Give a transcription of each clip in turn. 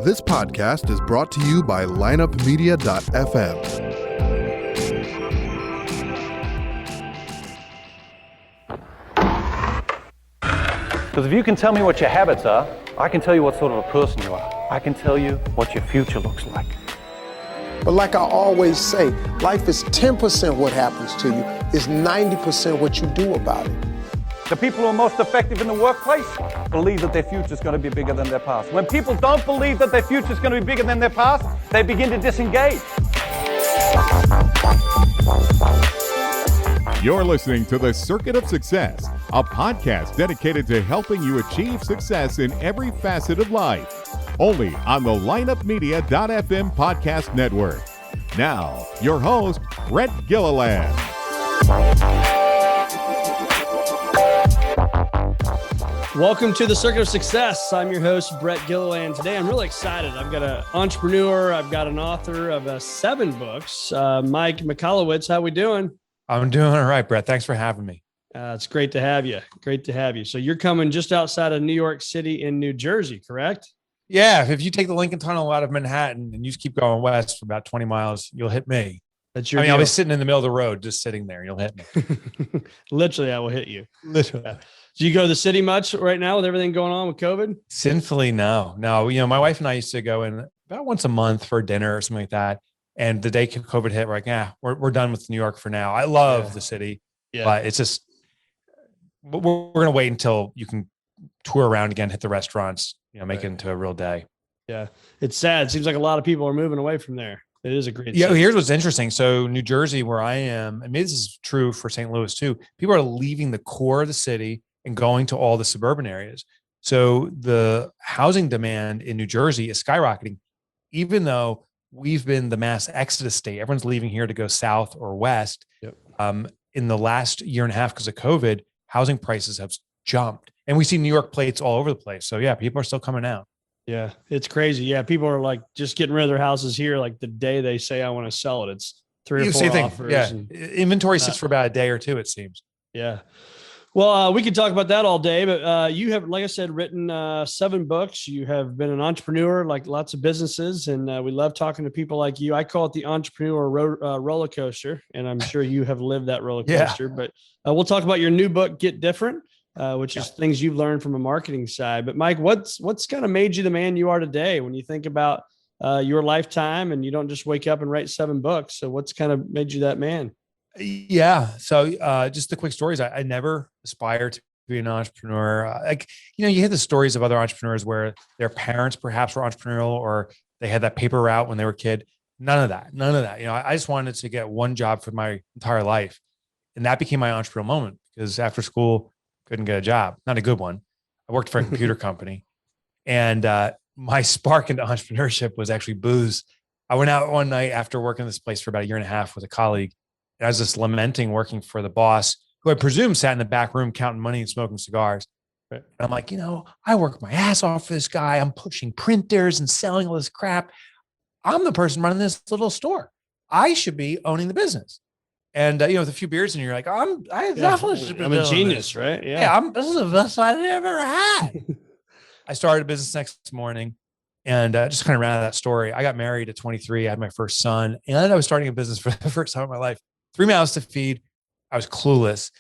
This podcast is brought to you by lineupmedia.fm. Because if you can tell me what your habits are, I can tell you what sort of a person you are. I can tell you what your future looks like. But like I always say, life is 10% what happens to you, is 90% what you do about it. The people who are most effective in the workplace believe that their future is going to be bigger than their past. When people don't believe that their future is going to be bigger than their past, they begin to disengage. You're listening to The Circuit of Success, a podcast dedicated to helping you achieve success in every facet of life. Only on the lineupmedia.fm podcast network. Now, your host, Brett Gilliland. Welcome to the Circuit of Success. I'm your host, Brett Gilliland. Today, I'm really excited. I've got an entrepreneur. I've got an author of 7 books, Mike Michalowicz. How we doing? I'm doing all right, Brett. Thanks for having me. It's great to have you. Great to have you. So you're coming just outside of New York City in New Jersey, correct? Yeah. If you take the Lincoln Tunnel out of Manhattan and you just keep going west for about 20 miles, you'll hit me. That's your I'll deal. be sitting in the middle of the road, just sitting there. You'll hit me. Literally, I will hit you. Literally. Do you go to the city much right now with everything going on with COVID? Sinfully, no. You know, my wife and I used to go in about once a month for dinner or something like that. And the day COVID hit, we're like, we're done with New York for now. I love the city, but it's just, we're going to wait until you can tour around again, hit the restaurants, make it into a real day. Yeah. It's sad. It seems like a lot of people are moving away from there. It is a great city. Here's Here's what's interesting. So New Jersey, where I am, and maybe this is true for St. Louis too, people are leaving the core of the city and going to all the suburban areas. So the housing demand in New Jersey is skyrocketing, even though we've been the mass exodus state. Everyone's leaving here to go south or west. In the last year and a half, because of COVID, housing prices have jumped. And we see New York plates all over the place. So yeah, people are still coming out. Yeah, it's crazy. Yeah, people are like just getting rid of their houses here. Like the day they say, I want to sell it, it's 3 or 4 offers. Yeah, inventory sits for about a day or two, it seems. Yeah. Well, we could talk about that all day, but you have, like I said, written 7 books. You have been an entrepreneur, like lots of businesses, and we love talking to people like you. I call it the entrepreneur roller coaster, and I'm sure you have lived that roller coaster. But we'll talk about your new book, Get Different, which is things you've learned from a marketing side. But Mike, what's kind of made you the man you are today when you think about your lifetime and you don't just wake up and write 7 books? So what's kind of made you that man? Yeah. So just the quick stories. I never aspired to be an entrepreneur. You hear the stories of other entrepreneurs where their parents perhaps were entrepreneurial or they had that paper route when they were a kid. None of that. I just wanted to get one job for my entire life. And that became my entrepreneurial moment because after school, couldn't get a job. Not a good one. I worked for a computer company. And my spark into entrepreneurship was actually booze. I went out one night after working in this place for about a year and a half with a colleague. And I was just lamenting working for the boss, who I presume sat in the back room counting money and smoking cigars. Right. And I'm like, I work my ass off for this guy. I'm pushing printers and selling all this crap. I'm the person running this little store. I should be owning the business. And with a few beers in, you're like, I'm a genius, right? This is the best I've ever had. I started a business next morning, and just kind of ran out of that story. I got married at 23. I had my first son, and I was starting a business for the first time in my life. 3 mouths to feed. I was clueless.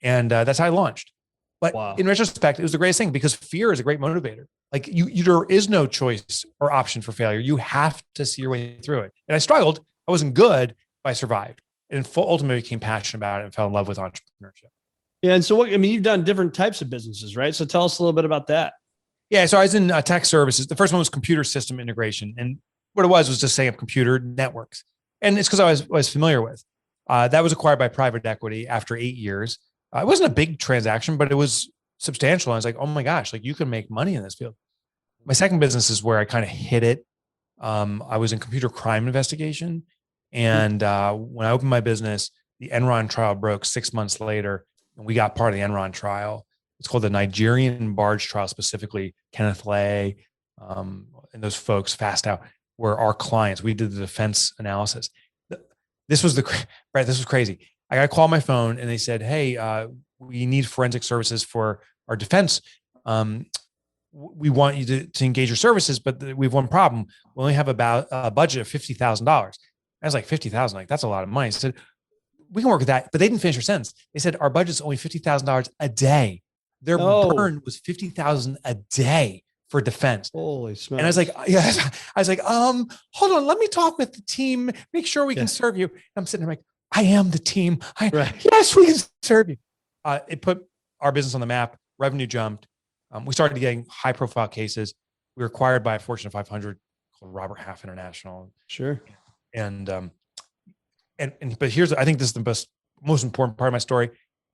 And that's how I launched. But in retrospect, it was the greatest thing because fear is a great motivator. Like there is no choice or option for failure. You have to see your way through it. And I struggled. I wasn't good, but I survived. And ultimately became passionate about it and fell in love with entrepreneurship. Yeah. And so you've done different types of businesses, right? So tell us a little bit about that. Yeah. So I was in tech services. The first one was computer system integration. And what it was just setting up computer networks. And it's because I was familiar with. That was acquired by private equity after 8 years. It wasn't a big transaction, but it was substantial. I was like, oh my gosh, you can make money in this field. My second business is where I kind of hit it. I was in computer crime investigation. And when I opened my business, the Enron trial broke 6 months later, and we got part of the Enron trial. It's called the Nigerian barge trial, specifically Kenneth Lay and those folks, Fast Out, were our clients. We did the defense analysis. This was crazy. I got a call on my phone and they said, hey, we need forensic services for our defense we want you to engage your services, but we have one problem. We only have about a budget of $50,000. I was like, 50,000, like that's a lot of money. I said, we can work with that, but they didn't finish their sentence. They said, our budget's only $50,000 a day. Their burn was $50,000 a day for defense. Holy smokes. And I was like, hold on, let me talk with the team, make sure we can serve you. And I'm sitting there like, I am the team. Yes, we can serve you. It put our business on the map. Revenue jumped. We started getting high profile cases. We were acquired by a Fortune 500 called Robert Half International. Sure. And but here's, I think this is the most important part of my story.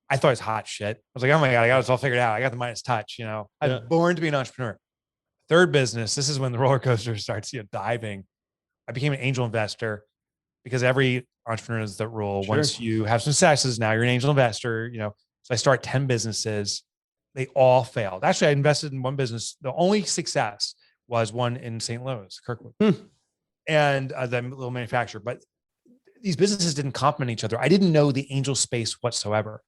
I thought it was hot shit. I was like, oh my God, I got this all figured out. I got the Midas touch, you know, I was born to be an entrepreneur. Third business. This is when the roller coaster starts, diving. I became an angel investor because every entrepreneur is that rule. Sure. Once you have some successes, now you're an angel investor, So I start 10 businesses. They all failed. Actually, I invested in one business. The only success was one in St. Louis, Kirkwood, and the little manufacturer. But these businesses didn't complement each other. I didn't know the angel space whatsoever.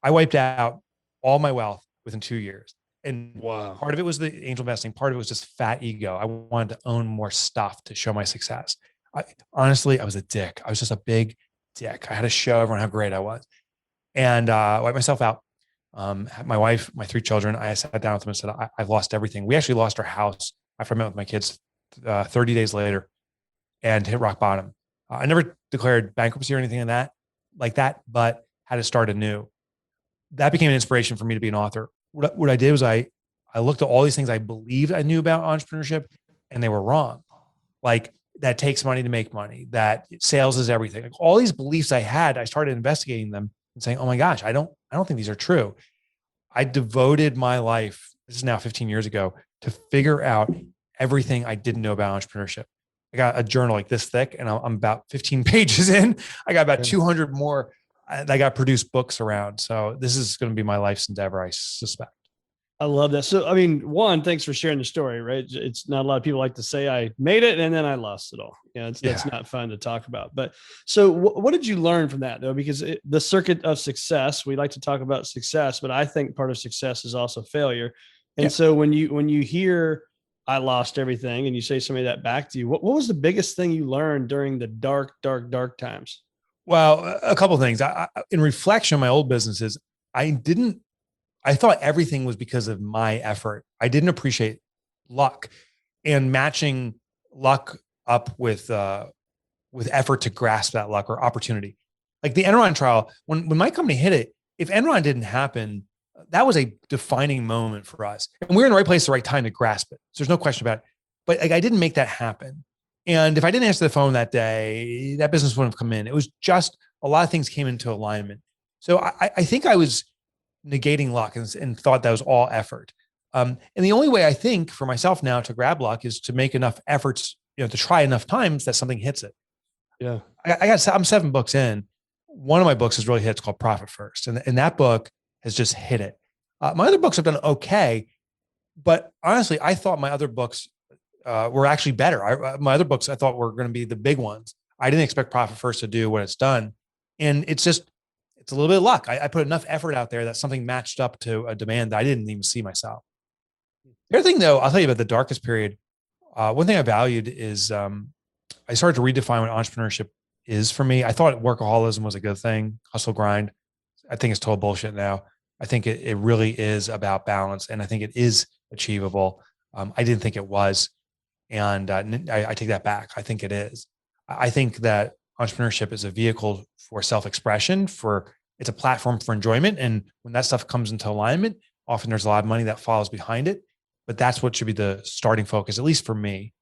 I wiped out all my wealth within 2 years. And part of it was the angel investing. Part of it was just fat ego. I wanted to own more stuff to show my success. Honestly, I was a dick. I was just a big dick. I had to show everyone how great I was. And wiped myself out. My wife, my 3 children, I sat down with them and said, I've lost everything. We actually lost our house after I met with my kids 30 days later and hit rock bottom. I never declared bankruptcy or anything like that, but had to start anew. That became an inspiration for me to be an author. What I did was I looked at all these things I believed I knew about entrepreneurship, and they were wrong. Like that takes money to make money, that sales is everything. Like all these beliefs I had, I started investigating them and saying, oh my gosh, I don't think these are true. I devoted my life, this is now 15 years ago, to figure out everything I didn't know about entrepreneurship. I got a journal like this thick and I'm about 15 pages in. I got about 200 more. I got produced books around. So this is going to be my life's endeavor, I suspect. I love that. So, I mean, one, thanks for sharing the story, right? It's not a lot of people like to say I made it and then I lost it all. That's not fun to talk about. But so what did you learn from that though? Because the circuit of success, we like to talk about success, but I think part of success is also failure. And so when you hear I lost everything and you say somebody that back to you, what was the biggest thing you learned during the dark times? Well, a couple of things. In reflection of my old businesses, I thought everything was because of my effort. I didn't appreciate luck and matching luck up with effort to grasp that luck or opportunity. Like the Enron trial, when my company hit it, if Enron didn't happen, that was a defining moment for us. And we were in the right place at the right time to grasp it. So there's no question about it. But I didn't make that happen. And if I didn't answer the phone that day, that business wouldn't have come in. It was just a lot of things came into alignment. So I think I was negating luck and thought that was all effort. And the only way I think for myself now to grab luck is to make enough efforts, to try enough times that something hits it. Yeah. I'm 7 books in. One of my books has really hit. It's called Profit First. And that book has just hit it. My other books have done okay, but honestly, I thought my other books were actually better. My other books I thought were going to be the big ones. I didn't expect Profit First to do what it's done. And it's a little bit of luck. I put enough effort out there that something matched up to a demand that I didn't even see myself. The other thing though, I'll tell you about the darkest period. One thing I valued is I started to redefine what entrepreneurship is for me. I thought workaholism was a good thing, hustle grind. I think it's total bullshit now. I think it really is about balance, and I think it is achievable. I didn't think it was, and I take that back. I think it is. I think that entrepreneurship is a vehicle for self-expression, it's a platform for enjoyment, and when that stuff comes into alignment, often there's a lot of money that follows behind it. But that's what should be the starting focus, at least for me.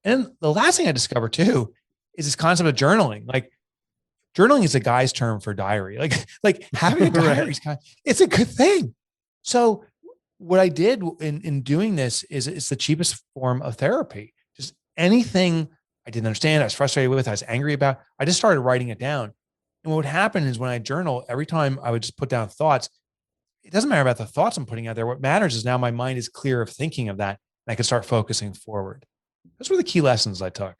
And the last thing I discovered too is this concept of journaling. Like journaling is a guy's term for diary. Like having a diary is it's a good thing. So what I did in doing this is it's the cheapest form of therapy. Just anything I didn't understand, I was frustrated with, I was angry about, I just started writing it down. And what would happen is when I journal, every time I would just put down thoughts, it doesn't matter about the thoughts I'm putting out there. What matters is now my mind is clear of thinking of that, and I can start focusing forward. Those were the key lessons I took.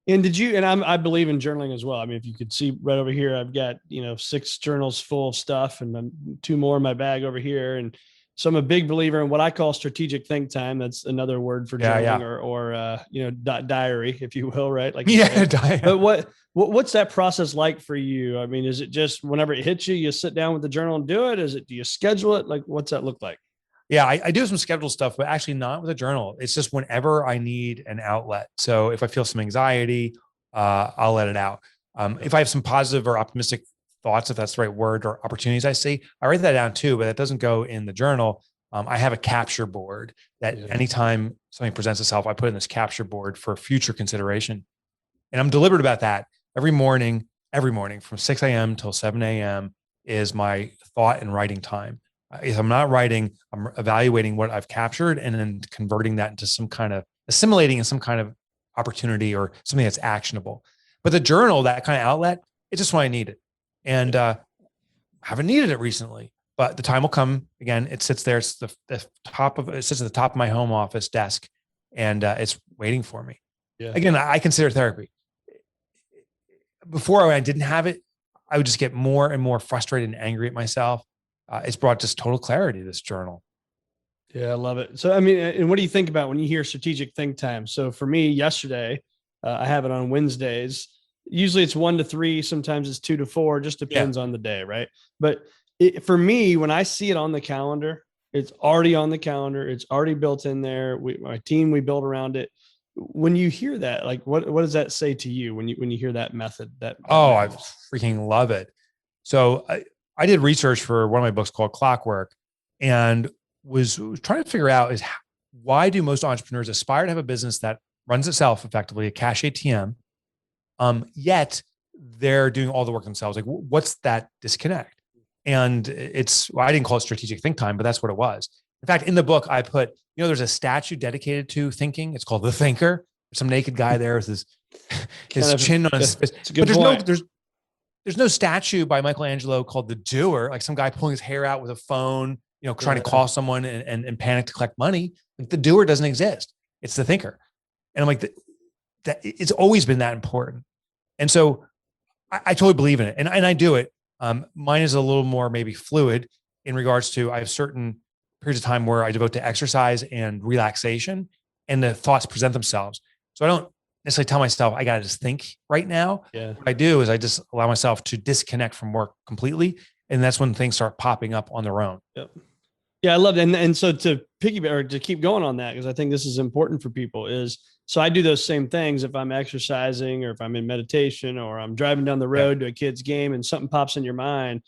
And I believe in journaling as well. I mean, if you could see right over here, I've got, 6 journals full of stuff and then 2 more in my bag over here. And So I'm a big believer in what I call strategic think time. That's another word for journaling or diary, if you will, right? Like, but what's that process like for you? I mean, is it just whenever it hits you, you sit down with the journal and do it? Do you schedule it? Like, what's that look like? Yeah, I do some scheduled stuff, but actually not with a journal. It's just whenever I need an outlet. So if I feel some anxiety, I'll let it out. If I have some positive or optimistic thoughts, if that's the right word, or opportunities I see, I write that down too, but that doesn't go in the journal. I have a capture board that anytime something presents itself, I put in this capture board for future consideration. And I'm deliberate about that. Every morning from 6 a.m. till 7 a.m. is my thought and writing time. If I'm not writing, I'm evaluating what I've captured and then converting that into some kind of assimilating in some kind of opportunity or something that's actionable. But the journal, that kind of outlet, it's just when I need it. And I haven't needed it recently, but the time will come. Again, it sits there. It's it sits at the top of my home office desk, and it's waiting for me. Yeah. Again, I consider therapy. Before I didn't have it, I would just get more and more frustrated and angry at myself. It's brought just total clarity, this journal. Yeah, I love it. So, I mean, and what do you think about when you hear strategic think time? So for me, yesterday, I have it on Wednesdays. Usually it's 1 to 3. Sometimes it's 2 to 4, just depends on the day. Right. But for me, when I see it on the calendar, it's already on the calendar. It's already built in there. My team, we built around it. When you hear that, like, what does that say to you when you hear that method? I freaking love it. So I did research for one of my books called Clockwork, and was trying to figure out why do most entrepreneurs aspire to have a business that runs itself effectively, a cash ATM, yet they're doing all the work themselves. Like, what's that disconnect? And I didn't call it strategic think time, but that's what it was. In fact, in the book, I put, there's a statue dedicated to thinking. It's called The Thinker. There's some naked guy there with his chin on his fist. But there's no statue by Michelangelo called The Doer, like some guy pulling his hair out with a phone, trying to call someone and panic to collect money. Like, the doer doesn't exist. It's the thinker. And I'm like, that it's always been that important. And so I totally believe in it. And I do it. Mine is a little more maybe fluid in regards to, I have certain periods of time where I devote to exercise and relaxation, and the thoughts present themselves. So I don't necessarily tell myself, I got to just think right now. Yeah. What I do is I just allow myself to disconnect from work completely. And that's when things start popping up on their own. Yep. Yeah, I love it. And so to piggyback or to keep going on that, because I think this is important for people, so I do those same things if I'm exercising or if I'm in meditation or I'm driving down the road to a kid's game and something pops in your mind.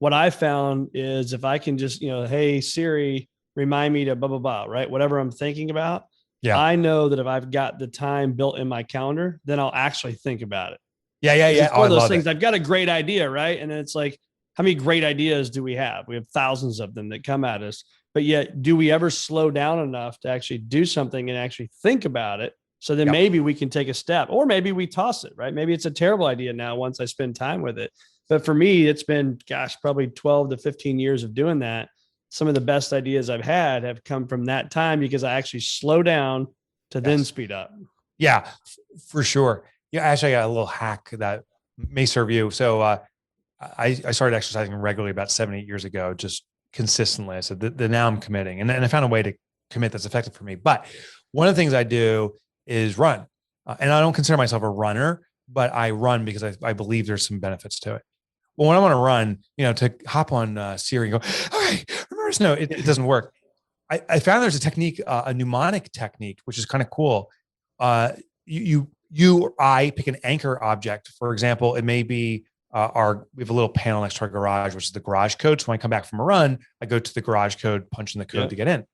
What I found is if I can just, hey, Siri, remind me to blah, blah, blah, right? Whatever I'm thinking about. Yeah. I know that if I've got the time built in my calendar, then I'll actually think about it. Yeah. It's one of those things. I've got a great idea, right? And then it's like, how many great ideas do we have? We have thousands of them that come at us, but yet do we ever slow down enough to actually do something and actually think about it? So then maybe we can take a step, or maybe we toss it, right? Maybe it's a terrible idea now once I spend time with it. But for me, it's been, probably 12 to 15 years of doing that. Some of the best ideas I've had have come from that time because I actually slow down to then speed up. Yeah, for sure. Yeah, actually, I got a little hack that may serve you. So I started exercising regularly about 7-8 years ago, just consistently. I said that now I'm committing, and I found a way to commit that's effective for me. But one of the things I do is run, and I don't consider myself a runner, but I run because I believe there's some benefits to it. Well, when I want to run, to hop on Siri and go, all right, remember, no, it doesn't work. I found there's a technique, a mnemonic technique, which is kind of cool. You or I pick an anchor object. For example, it may be we have a little panel next to our garage, which is the garage code. So when I come back from a run, I go to the garage code, punch in the code to get in.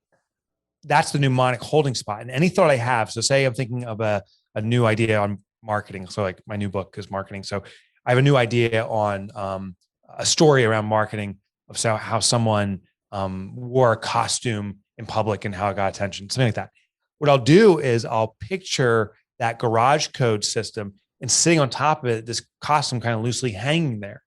That's the mnemonic holding spot. And any thought I have, so say I'm thinking of a new idea on marketing. So like my new book is marketing. So I have a new idea on a story around marketing of how someone wore a costume in public and how it got attention, something like that. What I'll do is I'll picture that garage code system and sitting on top of it, this costume kind of loosely hanging there.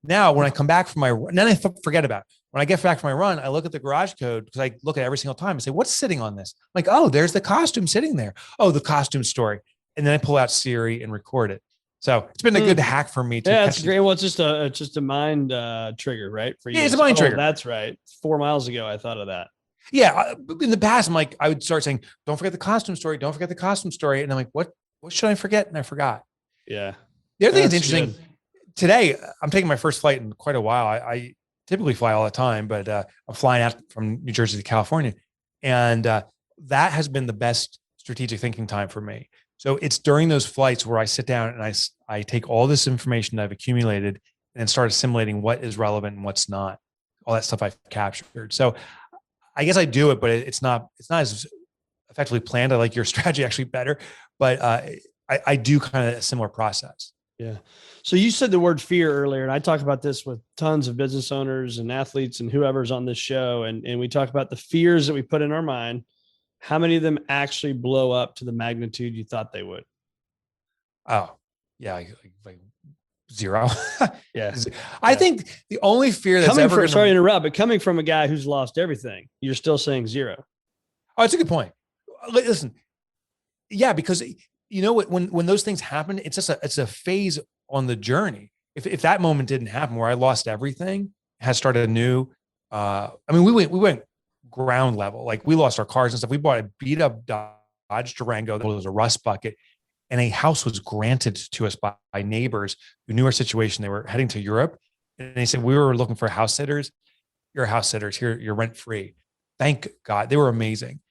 Now, when I come back from and then I forget about it. When I get back from my run, I look at the garage code because I look at it every single time and say, what's sitting on this? I'm like, oh, there's the costume sitting there. Oh, the costume story. And then I pull out Siri and record it. So it's been a good hack for me. Yeah, it's great. Well, it's just a mind trigger, right? For you. Yeah, it's a mind trigger. That's right. 4 miles ago, I thought of that. Yeah. In the past, I would start saying, don't forget the costume story. Don't forget the costume story. And I'm like, what should I forget? And I forgot. Yeah. The other thing that's interesting today, I'm taking my first flight in quite a while. I typically fly all the time, but I'm flying out from New Jersey to California. And that has been the best strategic thinking time for me. So it's during those flights where I sit down and I take all this information that I've accumulated and start assimilating what is relevant and what's not, all that stuff I've captured. So I guess I do it, but it's not as effectively planned. I like your strategy actually better, but I do kind of a similar process. Yeah. So you said the word fear earlier, and I talk about this with tons of business owners and athletes and whoever's on this show. And we talk about the fears that we put in our mind. How many of them actually blow up to the magnitude you thought they would? Oh, yeah. Like zero. Yeah. I think the only fear that's sorry to interrupt, but coming from a guy who's lost everything, you're still saying zero. Oh, that's a good point. Listen. Yeah. Because you know what, when those things happen, it's a phase on the journey. If that moment didn't happen where I lost everything, had started anew. We went ground level. Like we lost our cars and stuff. We bought a beat up Dodge Durango that was a rust bucket, and a house was granted to us by neighbors who knew our situation. They were heading to Europe, and they said, we were looking for house sitters. You're house sitters here. You're rent free. Thank God. They were amazing.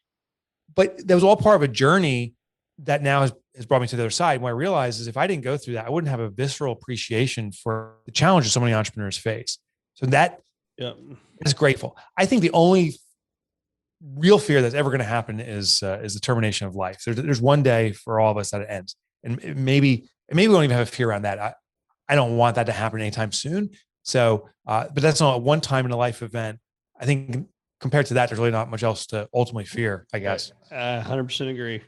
But that was all part of a journey that now has brought me to the other side. What I realized is if I didn't go through that, I wouldn't have a visceral appreciation for the challenges so many entrepreneurs face. So that is grateful. I think the only real fear that's ever going to happen is the termination of life. There's one day for all of us that it ends, and maybe we don't even have a fear around that. I don't want that to happen anytime soon. So, but that's not a one time in a life event. I think compared to that, there's really not much else to ultimately fear, I guess. 100% agree.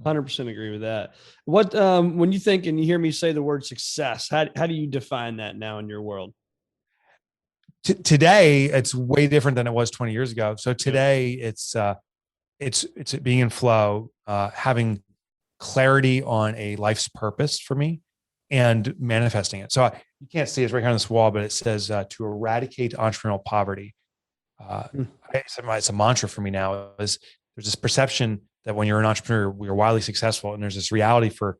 100% agree with that. What, when you think and you hear me say the word success, how do you define that now in your world? Today, it's way different than it was 20 years ago. So today it's being in flow, having clarity on a life's purpose for me and manifesting it. So you can't see it's right here on this wall, but it says to eradicate entrepreneurial poverty. It's a mantra for me now. There's this perception that when you're an entrepreneur, we're wildly successful. And there's this reality for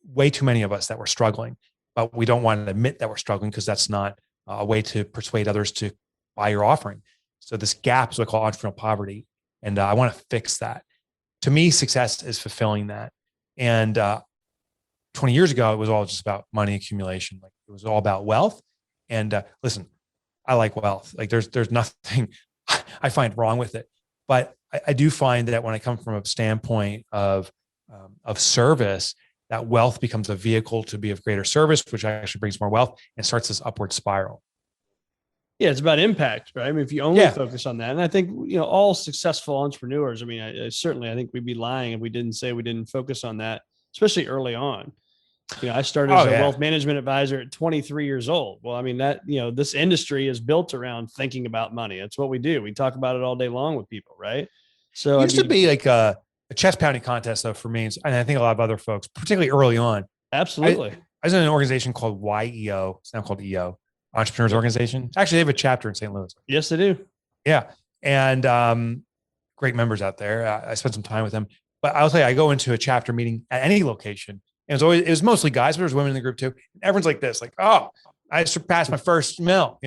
way too many of us that we're struggling, but we don't want to admit that we're struggling because that's not a way to persuade others to buy your offering. So this gap is what I call entrepreneurial poverty. And I want to fix that. To me, success is fulfilling that. And 20 years ago, it was all just about money accumulation. Like it was all about wealth. And listen, I like wealth. Like there's nothing I find wrong with it. But I do find that when I come from a standpoint of service, that wealth becomes a vehicle to be of greater service, which actually brings more wealth and starts this upward spiral. Yeah, it's about impact, right? I mean, if you only focus on that, and I think, all successful entrepreneurs, I mean, I think we'd be lying if we didn't say we didn't focus on that, especially early on. I started as a wealth management advisor at 23 years old. Well, I mean, that, this industry is built around thinking about money. That's what we do. We talk about it all day long with people, right? So it used to be like a chest pounding contest, though, for me. And I think a lot of other folks, particularly early on. Absolutely. I was in an organization called YEO. It's now called EO, Entrepreneurs Organization. Actually, they have a chapter in St. Louis. Yes, they do. Yeah. And great members out there. I spent some time with them. But I'll tell you, I go into a chapter meeting at any location. And it was mostly guys, but there's women in the group too. And everyone's like this, like, oh, I surpassed my first mil,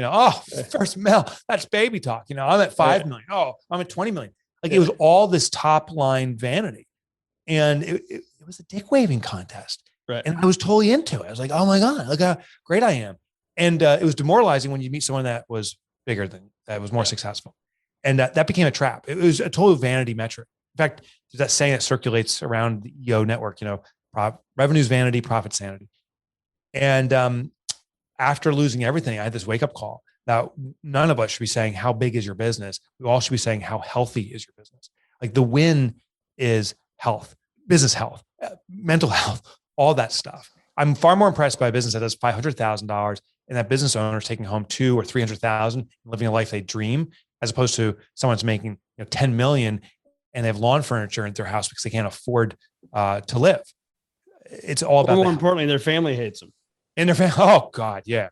first mil. That's baby talk. I'm at 5 million. Oh, I'm at 20 million. Like it was all this top line vanity. And it was a dick waving contest. Right. And I was totally into it. I was like, oh my God, look how great I am. And it was demoralizing when you meet someone that was bigger that was more successful. And that became a trap. It was a total vanity metric. In fact, there's that saying that circulates around the EO network, revenue's vanity, profit sanity. And after losing everything, I had this wake up call. Now, none of us should be saying, how big is your business? We all should be saying, how healthy is your business? Like the win is health, business health, mental health, all that stuff. I'm far more impressed by a business that does $500,000 and that business owner is taking home $200,000 or $300,000 and living a life they dream, as opposed to someone's making 10 million and they have lawn furniture in their house because they can't afford to live. it's all But about more importantly, their family hates them. and their family. Oh God. Yeah.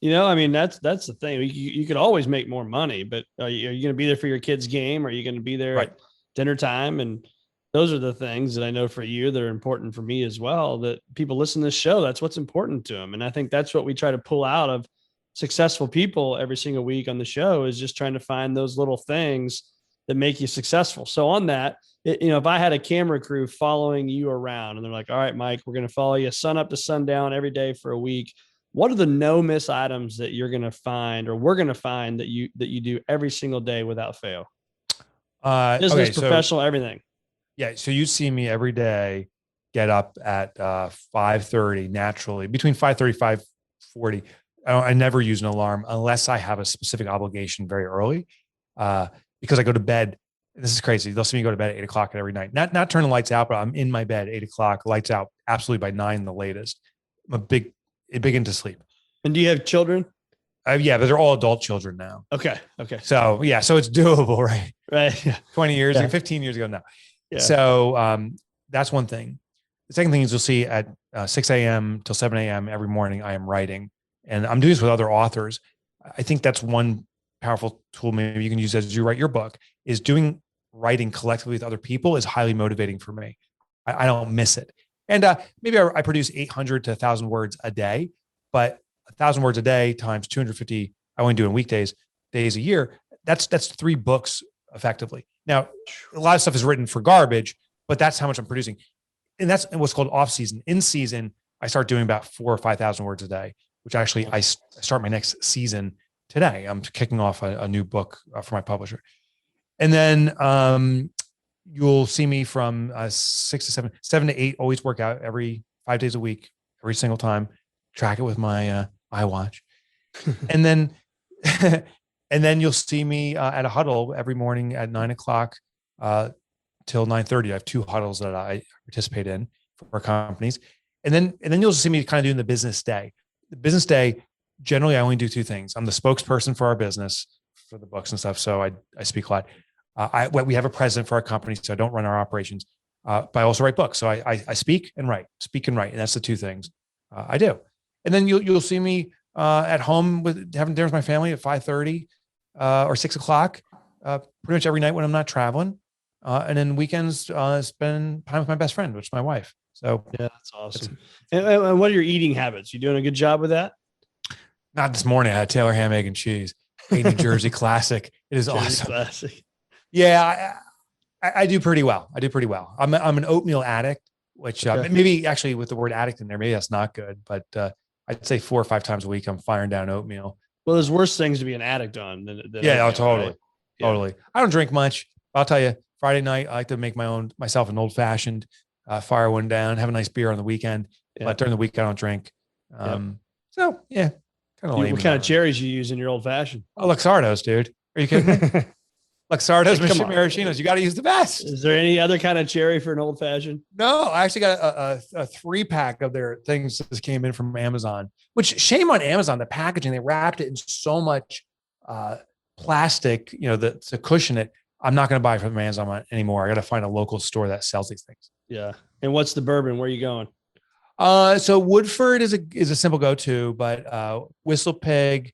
I mean, that's the thing. You could always make more money, but are you going to be there for your kid's game? Are you going to be there at dinner time? And those are the things that I know for you that are important for me as well, that people listen to this show. That's what's important to them. And I think that's what we try to pull out of successful people every single week on the show, is just trying to find those little things that make you successful. So on that, if I had a camera crew following you around and they're like, all right, Mike, we're going to follow you sun up to sundown every day for a week. What are the no miss items that you're going to find, or we're going to find that you do every single day without fail? Business, professional, everything. Yeah. So you see me every day get up at 5:30 naturally, between 5:30, 5:40. I never use an alarm unless I have a specific obligation very early, because I go to bed. This is crazy. They'll see me go to bed at 8:00 every night. Not turn the lights out, but I'm in my bed 8:00, lights out, absolutely by 9 the latest. I'm big into sleep. And do you have children? Yeah, but they're all adult children now. Okay. So yeah, so it's doable, right? Right. Yeah. 20 years, 15 years ago now. Yeah. So that's one thing. The second thing is you'll see at 6 a.m. till 7 a.m. every morning, I am writing, and I'm doing this with other authors. I think that's one powerful tool maybe you can use as you write your book, is doing writing collectively with other people is highly motivating for me. I don't miss it. And maybe I produce 800 to 1,000 words a day, but 1,000 words a day times 250, I only do in weekdays, days a year. That's 3 books effectively. Now, a lot of stuff is written for garbage, but that's how much I'm producing. And that's what's called off season. In season, I start doing about 4,000 or 5,000 words a day, which actually I start my next season today. I'm kicking off a new book for my publisher. And then you'll see me from 6 to 7 to 8, always work out every 5 days a week, every single time, track it with my iWatch. And then, and then you'll see me at a huddle every morning at 9:00 till 9:30. I have 2 huddles that I participate in for our companies. And then you'll see me kind of doing the business day. The business day, generally, I only do 2 things. I'm the spokesperson for our business, for the books and stuff. So I speak a lot. We have a president for our company, so I don't run our operations, but I also write books. So I speak and write, and that's the 2 things I do. And then you'll see me at home having dinner with my family at 5:30 or 6:00, pretty much every night when I'm not traveling. And then weekends, spend time with my best friend, which is my wife. So yeah, that's awesome. And what are your eating habits? You doing a good job with that? Not this morning. I had Taylor ham, egg, and cheese, a New Jersey classic. It is awesome. Classic. Yeah, I do pretty well. I'm an oatmeal addict, which maybe actually with the word addict in there, maybe that's not good, but I'd say 4 or 5 times a week I'm firing down oatmeal. Well, there's worse things to be an addict on than oatmeal, totally. Right? Totally. I don't drink much. I'll tell you, Friday night, I like to make myself an old fashioned, fire one down, have a nice beer on the weekend. Yeah. But during the week, I don't drink. So yeah, kind of lame. What kind of cherries you use in your old fashioned? Oh, Luxardos, dude. Are you kidding me? Luxardos, maraschinos. You got to use the best. Is there any other kind of cherry for an old fashioned? No, I actually got a 3-pack of their things that came in from Amazon, which shame on Amazon, the packaging, they wrapped it in so much plastic, to cushion it. I'm not going to buy it from Amazon anymore. I got to find a local store that sells these things. Yeah. And what's the bourbon? Where are you going? So Woodford is a simple go-to, but Whistle Pig,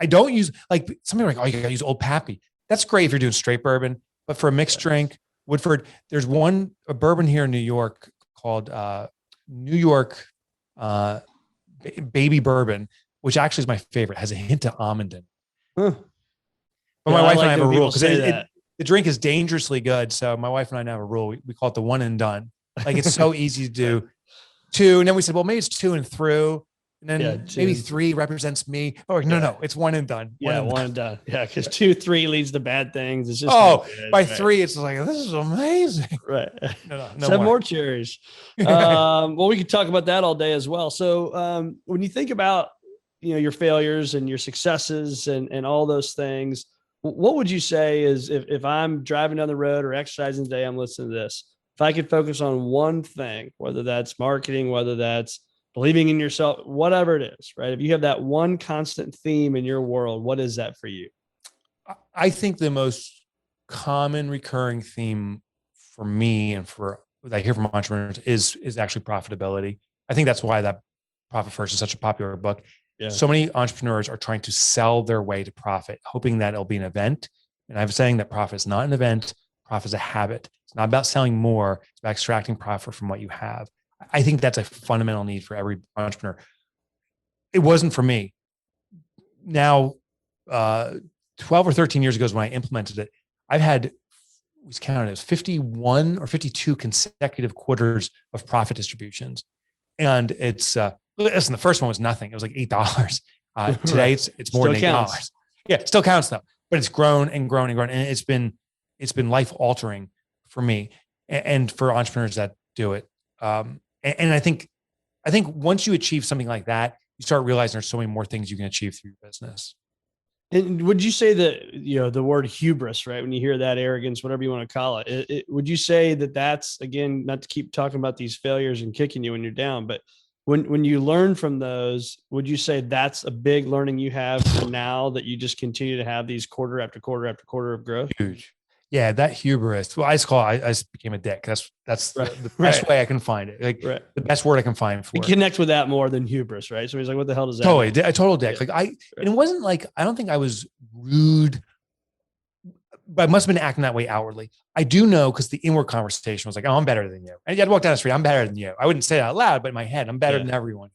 I don't use, like, somebody like, oh, you gotta use Old Pappy. That's great if you're doing straight bourbon, but for a mixed drink, Woodford, there's a bourbon here in New York called New York Baby Bourbon, which actually is my favorite. It has a hint of almond in it. Huh. But my wife and I have a rule because the drink is dangerously good. So my wife and I have a rule. We call it the one and done. Like, it's so easy to do 2. And then we said, well, maybe it's 2 and through. And then maybe 3 represents me. Oh, no, it's one and done. One and done. Yeah, because 2, 3 leads to bad things. It's just by 3, it's like, this is amazing. Right. No 7 more cherries. Well, we could talk about that all day as well. So when you think about your failures and your successes and all those things, what would you say is if I'm driving down the road or exercising today, I'm listening to this, if I could focus on one thing, whether that's marketing, whether that's believing in yourself, whatever it is, right? If you have that one constant theme in your world, what is that for you? I think the most common recurring theme for me and for that I hear from entrepreneurs is actually profitability. I think that's why that Profit First is such a popular book. Yeah. So many entrepreneurs are trying to sell their way to profit, hoping that it'll be an event. And I'm saying that profit is not an event. Profit is a habit. It's not about selling more. It's about extracting profit from what you have. I think that's a fundamental need for every entrepreneur. It wasn't for me. Now, 12 or 13 years ago is when I implemented it. I've had, we counted as 51 or 52 consecutive quarters of profit distributions. And it's, listen, the first one was nothing. It was like $8. Today it's more Still than $8. counts. Yeah, it still counts though, but it's grown and grown and grown. And it's been life altering for me and for entrepreneurs that do it. And I think once you achieve something like that, you start realizing there's so many more things you can achieve through your business. And would you say that, the word hubris, right? When you hear that, arrogance, whatever you want to call it, would you say that that's, again, not to keep talking about these failures and kicking you when you're down, but when you learn from those, would you say that's a big learning you have for now that you just continue to have these quarter after quarter after quarter of growth? Huge. Yeah, that hubris. Well, I just became a dick. That's right. the best way I can find it. Like the best word I can find for you it. Connect with that more than hubris, right? So he's like, what the hell does that totally mean? a total dick. Like and it wasn't like, I don't think I was rude, but I must have been acting that way outwardly. I do know because the inward conversation was like, oh, I'm better than you. And I'd walk down the street, I'm better than you. I wouldn't say it out loud, but in my head, I'm better than everyone.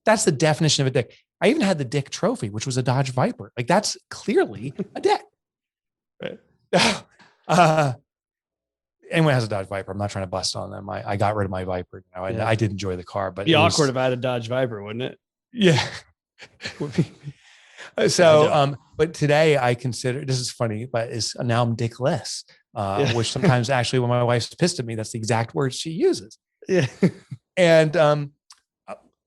That's the definition of a dick. I even had the dick trophy, which was a Dodge Viper. Like that's clearly a dick. Right. Anyone has a Dodge Viper. I'm not trying to bust on them. I got rid of my Viper. I did enjoy the car, but it'd be awkward if I had a Dodge Viper, wouldn't it? Yeah. So, but today I consider, this is funny, but now I'm dickless, which sometimes actually when my wife's pissed at me, that's the exact word she uses. Yeah. And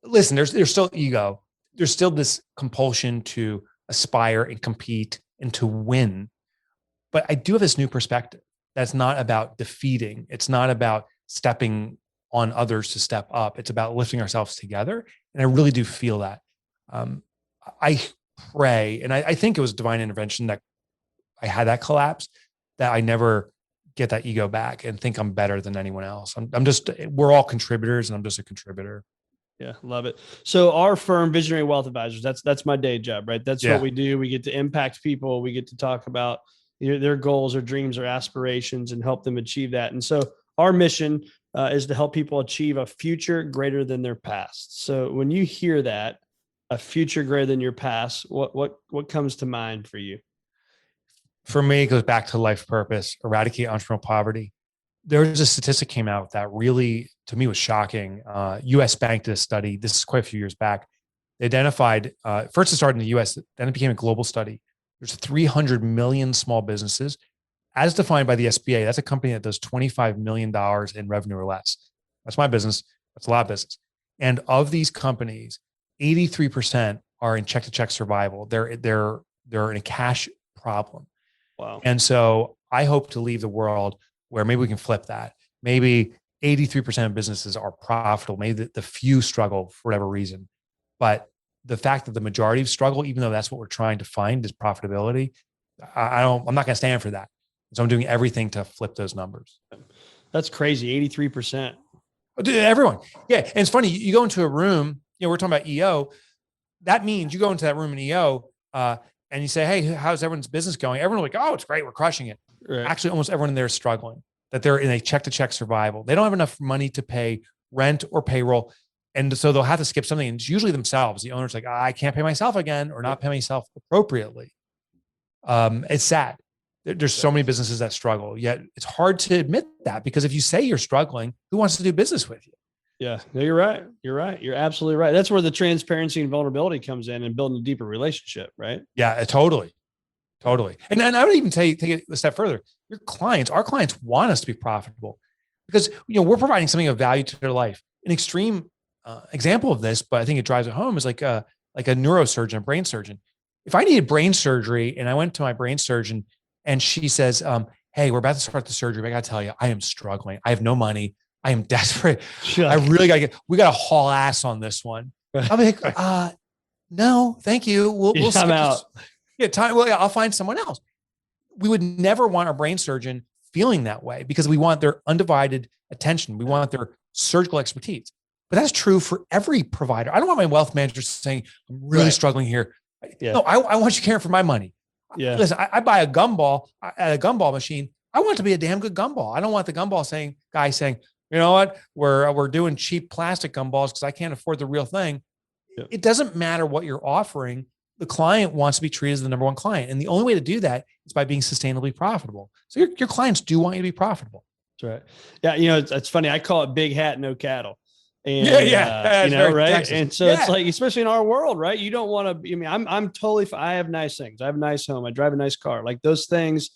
listen, there's still ego. There's still this compulsion to aspire and compete and to win. But I do have this new perspective. That's not about defeating. It's not about stepping on others to step up. It's about lifting ourselves together. And I really do feel that. I pray, and I think it was divine intervention that I had that collapse, that I never get that ego back and think I'm better than anyone else. We're all contributors and I'm just a contributor. Yeah. Love it. So our firm, Visionary Wealth Advisors, that's my day job, right? That's what we do. We get to impact people. We get to talk about their goals or dreams or aspirations and help them achieve that. And so our mission is to help people achieve a future greater than their past. So when you hear that, a future greater than your past, what comes to mind for you? For me, it goes back to life purpose, eradicate entrepreneurial poverty. There was a statistic came out that really, to me, was shocking. US Bank did a study. This is quite a few years back. They identified, first it started in the US, then it became a global study. There's 300 million small businesses as defined by the SBA. That's a company that does $25 million in revenue or less. That's my business. That's a lot of business. And of these companies, 83% are in check-to-check survival. They're in a cash problem. Wow. And so I hope to leave the world where maybe we can flip that. Maybe 83% of businesses are profitable. Maybe the few struggle for whatever reason. But the fact that the majority struggle, even though that's what we're trying to find is profitability, I'm not going to stand for that. So I'm doing everything to flip those numbers. That's crazy. 83%. Everyone. Yeah. And it's funny. You go into a room, we're talking about EO. That means you go into that room in EO and you say, hey, how's everyone's business going? Everyone will be like, oh, it's great. We're crushing it. Right. Actually, almost everyone in there is struggling, that they're in a check-to-check survival. They don't have enough money to pay rent or payroll. And so they'll have to skip something. And it's usually themselves. The owner's like, I can't pay myself again or not pay myself appropriately. It's sad. There's so many businesses that struggle, yet it's hard to admit that, because if you say you're struggling, who wants to do business with you? Yeah, no, you're right. You're right. You're absolutely right. That's where the transparency and vulnerability comes in and building a deeper relationship, right? Yeah, totally. And I would even take it a step further. Our clients want us to be profitable because, we're providing something of value to their life. An extreme example of this, but I think it drives it home, is like a neurosurgeon, a brain surgeon. If I needed brain surgery and I went to my brain surgeon and she says, hey, we're about to start the surgery, but I got to tell you, I am struggling. I have no money. I am desperate. Sure. I really we got to haul ass on this one. I'm like, no, thank you. We'll I'm out. I'll find someone else. We would never want our brain surgeon feeling that way because we want their undivided attention. We want their surgical expertise. But that's true for every provider. I don't want my wealth manager saying, I'm really struggling here. Yeah. No, I want you caring for my money. Yeah. Listen, I buy a gumball at a gumball machine. I want it to be a damn good gumball. I don't want the gumball guy saying, you know what, we're doing cheap plastic gumballs because I can't afford the real thing. Yeah. It doesn't matter what you're offering. The client wants to be treated as the number one client. And the only way to do that is by being sustainably profitable. So your clients do want you to be profitable. That's right. Yeah. You know, it's funny. I call it big hat, no cattle. And, you know, right. Texas. And so it's like, especially in our world, right? You don't want to, I mean, I'm totally, I have nice things. I have a nice home. I drive a nice car. Like those things,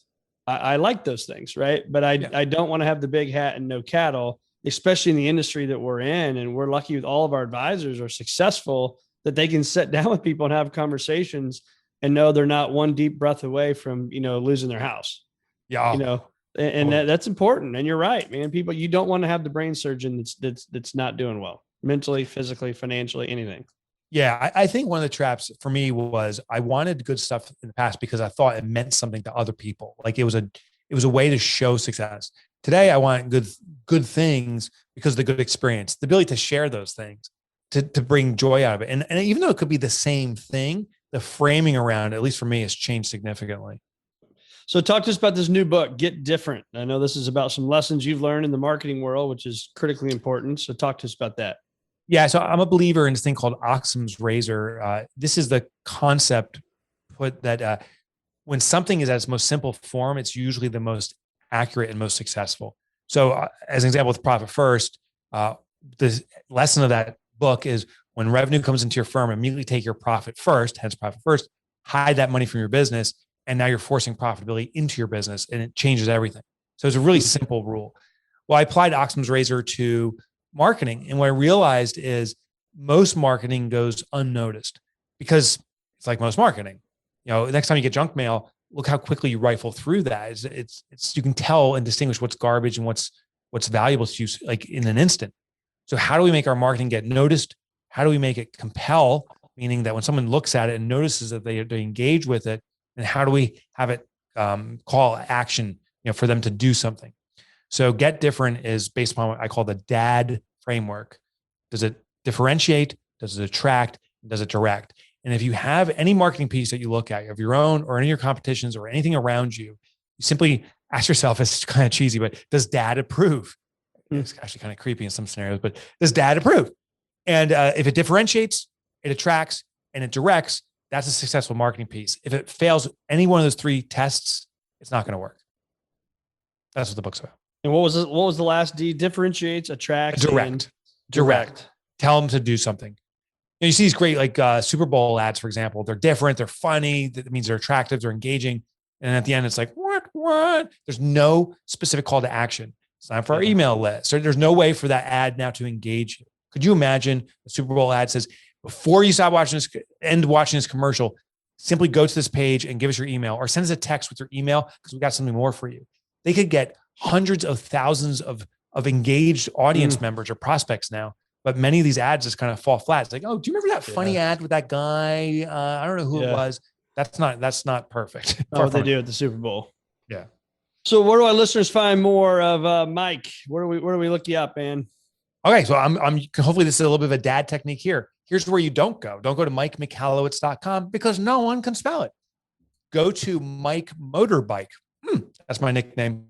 I like those things. Right. But I don't want to have the big hat and no cattle, especially in the industry that we're in. And we're lucky with all of our advisors are successful that they can sit down with people and have conversations and know they're not one deep breath away from, you know, losing their house. Yeah. You know, and that's important. And you're right, man. People, you don't want to have the brain surgeon that's not doing well mentally, physically, financially, anything. Yeah. I think one of the traps for me was I wanted good stuff in the past because I thought it meant something to other people. Like it was a way to show success. Today, I want good things because of the good experience, the ability to share those things, to bring joy out of it. And even though it could be the same thing, the framing around, at least for me, has changed significantly. So talk to us about this new book, Get Different. I know this is about some lessons you've learned in the marketing world, which is critically important. So talk to us about that. Yeah. So I'm a believer in this thing called Occam's razor. This is the concept that when something is at its most simple form, it's usually the most accurate and most successful. So as an example with Profit First, the lesson of that book is when revenue comes into your firm, immediately take your profit first, hence Profit First, hide that money from your business. And now you're forcing profitability into your business and it changes everything. So it's a really simple rule. Well, I applied Occam's razor to marketing. And what I realized is most marketing goes unnoticed because it's like most marketing. You know, next time you get junk mail, look how quickly you rifle through that. It's you can tell and distinguish what's garbage and what's valuable to you like in an instant. So how do we make our marketing get noticed? How do we make it compel? Meaning that when someone looks at it and notices that they engage with it, and how do we have it call action, you know, for them to do something? So Get Different is based upon what I call the DAD framework. Does it differentiate? Does it attract? Does it direct? And if you have any marketing piece that you look at of your own or any of your competitions or anything around you, you simply ask yourself, it's kind of cheesy, but does DAD approve? It's actually kind of creepy in some scenarios, but does DAD approve? And if it differentiates, it attracts, and it directs, that's a successful marketing piece. If it fails any one of those three tests, it's not going to work. That's what the book's about. And what was the last D? Differentiates, attracts, direct. Tell them to do something. You see these great like Super Bowl ads, for example. They're different. They're funny. That means they're attractive. They're engaging. And at the end, it's like, what? There's no specific call to action. It's time for our email list. So there's no way for that ad now to engage you. Could you imagine a Super Bowl ad says, before you stop watching this commercial, simply go to this page and give us your email or send us a text with your email because we got something more for you. They could get hundreds of thousands of engaged audience members or prospects now, but many of these ads just kind of fall flat. It's like, oh, do you remember that funny ad with that guy? I don't know who it was. That's not perfect. What they do at the Super Bowl. Yeah. So where do our listeners find more of Mike? Where do we look you up, man? Okay. So I'm hopefully this is a little bit of a dad technique here. Here's where you don't go. Don't go to MikeMichalowicz.com because no one can spell it. Go to Mike Motorbike. That's my nickname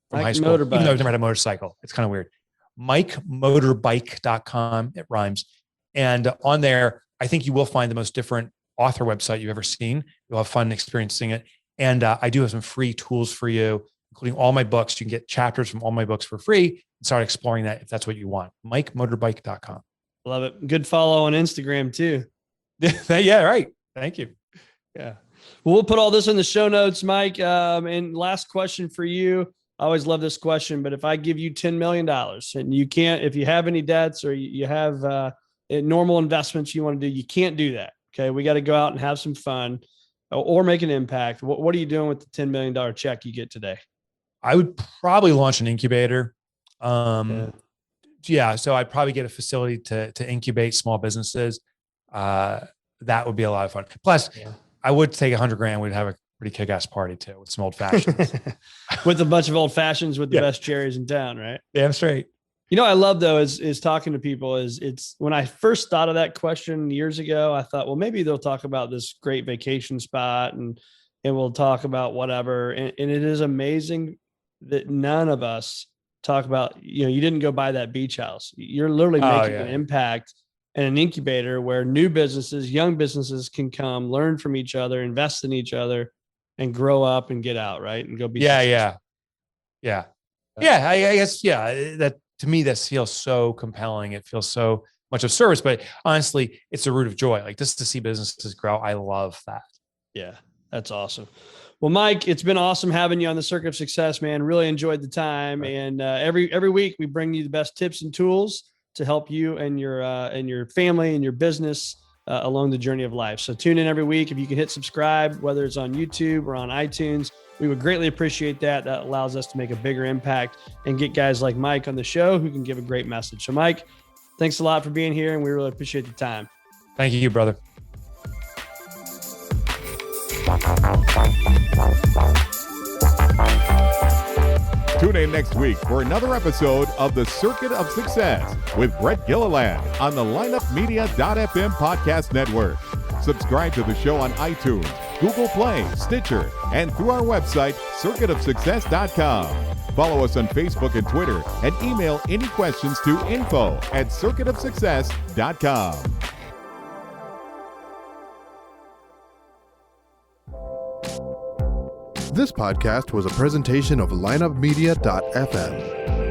from high school. Motorbike. Even though I've never had a motorcycle. It's kind of weird. MikeMotorbike.com. It rhymes. And on there, I think you will find the most different author website you've ever seen. You'll have fun experiencing it. And I do have some free tools for you, including all my books. You can get chapters from all my books for free and start exploring that if that's what you want. MikeMotorbike.com. Love it. Good follow on Instagram too. Yeah, right. Thank you. Yeah. Well, we'll put all this in the show notes, Mike. And last question for you. I always love this question, but if I give you $10 million and you can't, if you have any debts or you have normal investments you want to do, you can't do that. Okay. We got to go out and have some fun or make an impact. What are you doing with the $10 million check you get today? I would probably launch an incubator. Yeah. So I'd probably get a facility to incubate small businesses. That would be a lot of fun. Plus I would take $100,000. We'd have a pretty kick-ass party too, with some old fashions. With a bunch of old fashions with the Yeah. best cherries in town, right? Damn straight. You know, what I love though is talking to people. It's when I first thought of that question years ago, I thought, well, maybe they'll talk about this great vacation spot and we'll talk about whatever. And it is amazing that none of us talk about, you didn't go buy that beach house. You're literally making an impact and an incubator where new businesses, young businesses can come, learn from each other, invest in each other, and grow up and get out, right? And go be Yeah. I guess, that to me, this feels so compelling. It feels so much of service, but honestly, it's a root of joy. Like just to see businesses grow. I love that. Yeah, that's awesome. Well, Mike, it's been awesome having you on the Circuit of Success, man. Really enjoyed the time. Right. And every week we bring you the best tips and tools to help you and your family and your business along the journey of life. So tune in every week. If you can hit subscribe, whether it's on YouTube or on iTunes, we would greatly appreciate that. That allows us to make a bigger impact and get guys like Mike on the show who can give a great message. So Mike, thanks a lot for being here, and we really appreciate the time. Thank you, brother. Tune in next week for another episode of The Circuit of Success with Brett Gilliland on the lineupmedia.fm podcast network. Subscribe to the show on iTunes, Google Play, Stitcher, and through our website, circuitofsuccess.com. Follow us on Facebook and Twitter, and email any questions to info@circuitofsuccess.com. This podcast was a presentation of lineupmedia.fm.